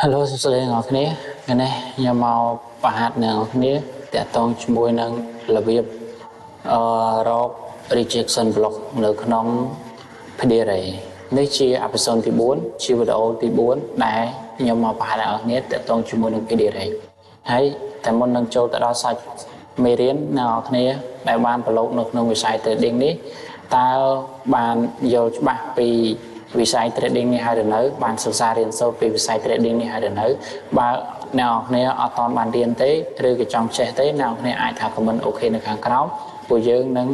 Hello សួស្តីអ្នកនរគ្នាថ្ងៃនេះខ្ញុំមកបង្ហាត់អ្នកនរគ្នាតាក់ទងជាមួយនឹងរបៀបរក rejection block នៅក្នុង PDRA នេះជាអេពីសូតទី4ជាវីដេអូទី4ដែលខ្ញុំមកបង្ហាត់អ្នកនរគ្នាតាក់ទងជាមួយនឹង PDRA ហើយតែមុននឹងចូលទៅដល់សាច់មេរៀនអ្នកនរគ្នាដែលបានប្រឡូកនៅក្នុងវិស័យ trading នេះតើបានយល់ច្បាស់ពីវិស័យ trading នេះហើយឬនៅបានសិក្សារៀនសូត្រពីវិស័យ trading នេះហើយឬនៅបើអ្នកនរគ្នាអត់ទាន់បានរៀនទេឬក៏ចង់ចេះទេអ្នកនរគ្នាអាចថា comment អូខេនៅខាងក្រោមពួកយើងនឹង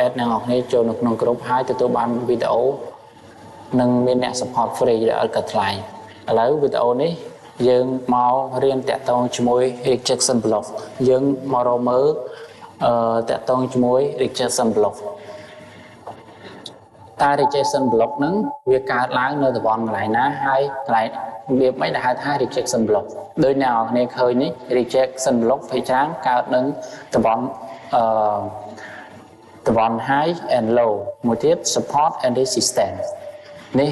add អ្នកនរគ្នាចូលនៅក្នុង group ហើយទទួលបានវីដេអូនិងមានអ្នក support free ដែលអត់កាត់ថ្លៃឥឡូវវីដេអូនេះយើងមករៀនតាក់ទងជាមួយ rejection block យើងមករកមើលតាក់ទងជាមួយ rejection blockតា rejection block ហ្នឹងវាកើតឡើងនៅតំបន់កន្លែងណាហើយកន្លែងវាមិនដែលហៅថា rejection block ដោយអ្នកនរគ្នាឃើញនេះ rejection block ភាគច្រើនកើតនៅតំបន់តំបន់ high and low មួយទៀត support and resistance នេះ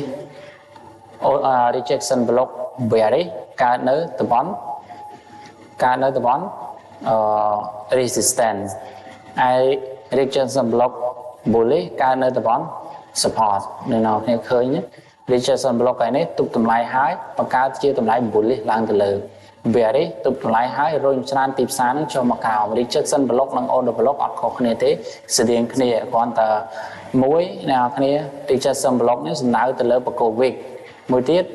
rejection block bearish កើតនៅតំបន់resistance ហើយ rejection block bullish កើតនៅតំបន់support នៅគ្នាឃើញ rejection block ឯនេះទប់តម្លៃហើយបង្កើតជាតម្លៃ bullish ឡើងទៅលើ bearish ទប់តម្លៃហើយរុញច្រានទីផ្សារនឹងចូលមកក្រោម rejection block និង order block អត់ខុសគ្នាទេស្តៀងគ្នាគ្រាន់តែមួយអ្នកគ្នា rejection block នេះសំដៅទៅលើបកគោ wick មួយទៀត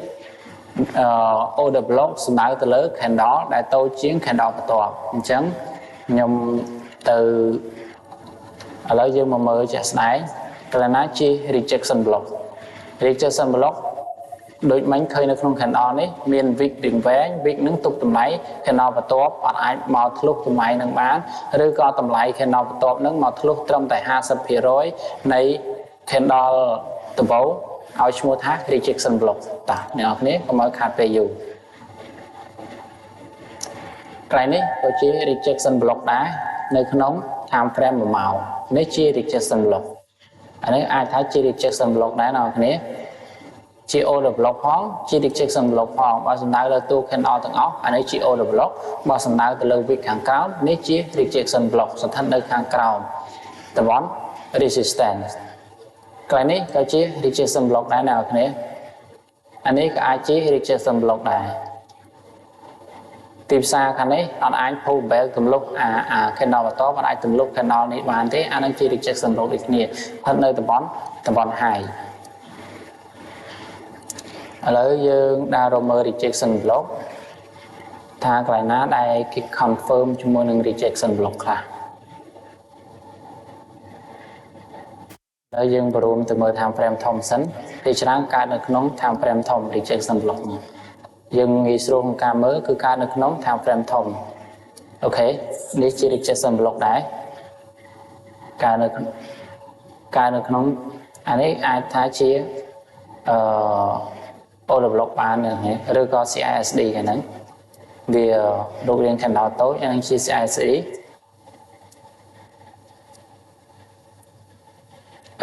order block សំដៅទៅលើ candle ដែលតូចជាង candle បន្ទាប់អញ្ចឹងខ្ញុំទៅឥឡូវយើងមកមើលជាក់ស្ដែងកន្លែងណាជា rejection block ដូចមិញឃើញនៅក្នុង candle នេះមាន wick រៀងវែង wick នឹងទប់តម្លៃ candle បន្ទាប់អត់អាចមកធ្លុះតម្លៃនឹងបានឬក៏តម្លៃ candle បន្ទាប់នឹងមកធ្លុះត្រឹមតែ 50% នៃ candle ដំបូងឲ្យឈ្មោះថា rejection block តាអ្នកនរគ្នាកុំឲ្យខាតពេលយូរកន្លែងនេះក៏ជា rejection block ដែរនៅក្នុង time frame 1ម៉ោងនេះជា rejection block អានេះអាចថាជា rejection block ដែរអ្នកនរគ្នាជា order block ផងជា rejection block ផងបើសំដៅលើតួ candle ទាំងអស់អានេះជា order block បើសំដៅទៅលើ wick ខាងក្រោមនេះជា rejection block ស្ថិតនៅខាងក្រោមតំបន់ resistance កន្លែងនេះក៏ជា rejection block ដែរអ្នកនរគ្នាអានេះក៏អាចជា rejection block ដែរទីផ្សារខាងនេះអត់អាច pull back ទម្លុះអា candle បន្តអត់អាចទម្លុះ candle នេះបានទេអានឹងជា rejection block ដូចគ្នាស្ថិតនៅតំបន់ high ឥឡូវយើងដើររកមើល rejection block ថាកន្លែងណាដែលគេ confirm ជាមួយនឹង rejection block ខ្លះហើយយើងបរួមទៅមើល time frame ធំសិនពេលច្រើនកើតនៅក្នុង time frame ធំ rejection block នេះយើងងាយស្រួលក្នុងការមើលគឺកើតនៅក្នុង time frame ធំអូខេនេះជា rejection block ដែរកើតនៅក្នុងអានេះអាចថាជាorder block បានឬក៏ CISD ហ្នឹងវារូបរាង candle តូចអានេះជា CISD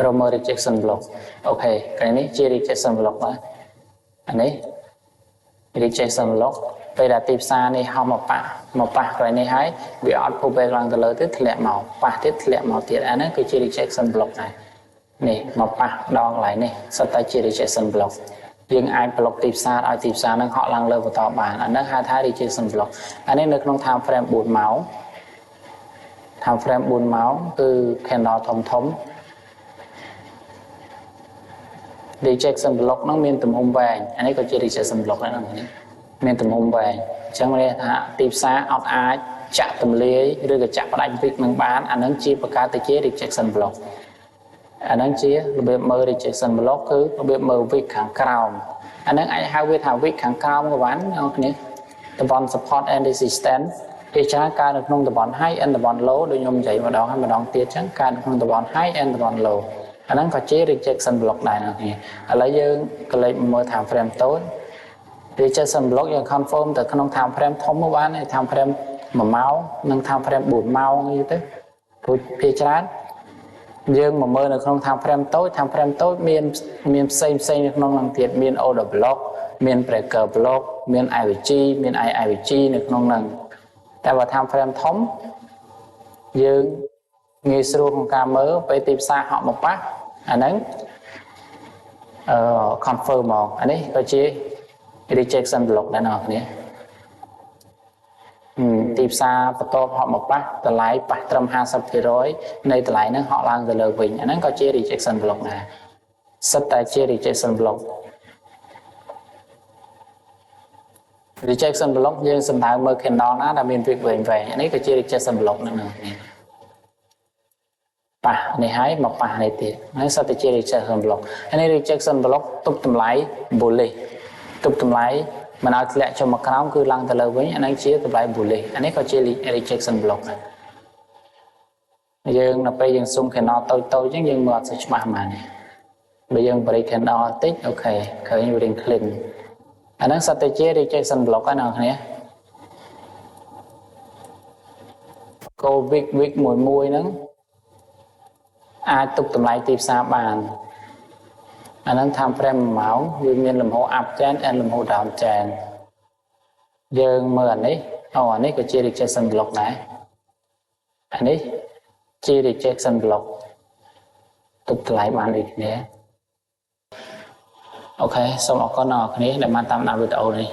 Romer rejection block អូខេកន្លែងនេះជា rejection block ដែរអានេះ rejection block ពេលដែលទីផ្សារនេះហោះមកប៉ះកន្លែងនេះហើយវាអត់ pull back ឡើងទៅលើទេធ្លាក់មកប៉ះទៀតធ្លាក់មកទៀតអានេះគឺជា rejection block ដែរនេះមកប៉ះដល់កន្លែងនេះសុទ្ធតែជា rejection block យើងអាច block ទីផ្សារឲ្យទីផ្សារនឹងហក់ឡើងលើបន្តបានអានេះហៅថា rejection block អានេះនៅក្នុង time frame 4ម៉ោង time frame 4ម៉ោងគឺ candle ធំrejection block ហ្នឹងមានទំហំវែងអានេះក៏ជា rejection block ដែរហ្នឹងមានទំហំវែងអញ្ចឹងមានថាទីផ្សារអត់អាចចាក់ទម្លាយឬក៏ចាក់ផ្ដាច់ wick នឹងបានអាហ្នឹងជាបង្កើតទៅជា rejection block អាហ្នឹងជារបៀបមើល rejection block គឺរបៀបមើល wick ខាងក្រោមអាហ្នឹងអាចហៅវាថា wick ខាងក្រោមក៏បានអ្នកគ្នាតំបន់ support and resistance ពេលច្រើនកើតនៅក្នុងតំបន់ high and តំបន់ low ដូចខ្ញុំនិយាយម្ដងហើយម្ដងទៀតអញ្ចឹងកើតនៅក្នុងតំបន់ high and តំបន់ lowអាហ្នឹងក៏ជា rejection block ដែរអ្នកគ្នាឥឡូវយើងក៏លេចមើល time frame តូច rejection block យើង confirm ទៅក្នុង time frame ធំមកបាន time frame 1ម៉ោងនិង time frame 4ម៉ោងអីទៅព្រោះភាគច្រើន dương mà mơ là không tham frame tối miền xây nó năng thiệt miền order block miền breaker block miền IVG miền IVG nó không năngแต่ว่า tham frame thống dương nghe sưu không ca mơ phải tìm xa họ một bác anh ấy confirm một anh ấy có chi rejection block đã nào nhé tìm xa và tôi họ một bác từ lại 850% này từ lại nó họ làm từ lời bình anh ấy có chi rejection block này sắp tại chi rejection block rejection block dương sinh thái mơ khen đó nó là miền việc về anh ấy có chi rejection block nữa nè bà này hãy một bà này thì nó sẽ tự chia rejection block anh ấy rejection block tục tầm lái bully tục tầm lái mà nào lẽ cho một cái cứ lăng từ lời với anh ấy chia tầm lái bully anh ấy có chia rejection block này dương là bây giờ xung cái nó tôi chứ nhưng mà sẽ mà này bây giờ break cái nó tích ok khởi như đình clean anh ấy sẽ tự chia rejection block cái nào nhé cô việc mùi nữa ai tục tầm lại tìm xa bàn anh ấy tham frame máu vì mình làm hô up chán anh làm hô down chán dương mơ anh ấy có chia rejection block này anh ấy chia rejection block tục lại bàn đi nhé ok xong rồi có nọ này để mà tạm nào video này